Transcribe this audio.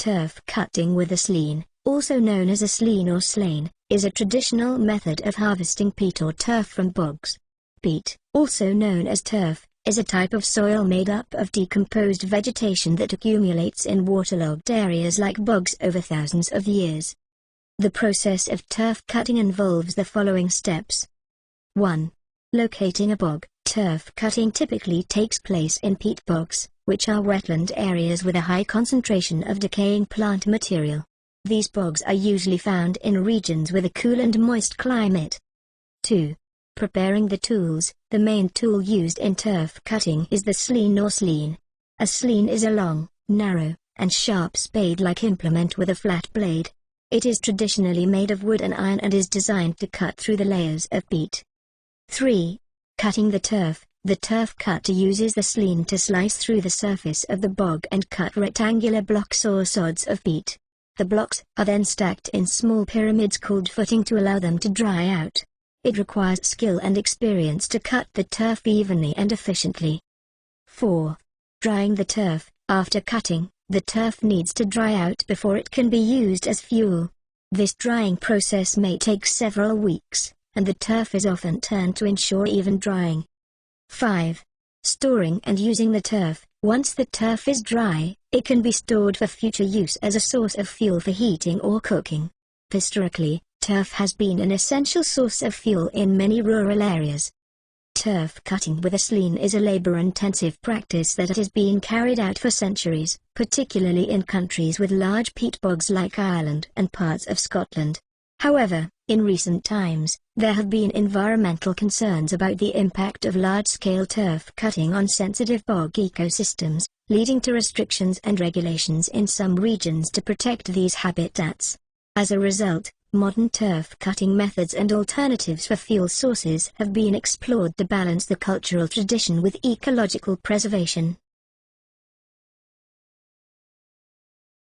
Turf cutting with a slean, also known as a slean or slane, is a traditional method of harvesting peat or turf from bogs. Peat, also known as turf, is a type of soil made up of decomposed vegetation that accumulates in waterlogged areas like bogs over thousands of years. The process of turf cutting involves the following steps. 1. Locating a bog. Turf cutting typically takes place in peat bogs, which are wetland areas with a high concentration of decaying plant material. These bogs are usually found in regions with a cool and moist climate. 2. Preparing the tools. The main tool used in turf cutting is the slean or slean. A slean is a long, narrow, and sharp spade-like implement with a flat blade. It is traditionally made of wood and iron and is designed to cut through the layers of peat. 3. Cutting the turf. The turf cutter uses the slean to slice through the surface of the bog and cut rectangular blocks or sods of peat. The blocks are then stacked in small pyramids called footing to allow them to dry out. It requires skill and experience to cut the turf evenly and efficiently. 4. Drying the turf. After cutting, the turf needs to dry out before it can be used as fuel. This drying process may take several weeks, and the turf is often turned to ensure even drying. 5. Storing and using the turf. Once the turf is dry, it can be stored for future use as a source of fuel for heating or cooking. Historically, turf has been an essential source of fuel in many rural areas. Turf cutting with a slean is a labor-intensive practice that has been carried out for centuries, particularly in countries with large peat bogs like Ireland and parts of Scotland. However, in recent times, there have been environmental concerns about the impact of large-scale turf cutting on sensitive bog ecosystems, leading to restrictions and regulations in some regions to protect these habitats. As a result, modern turf cutting methods and alternatives for fuel sources have been explored to balance the cultural tradition with ecological preservation.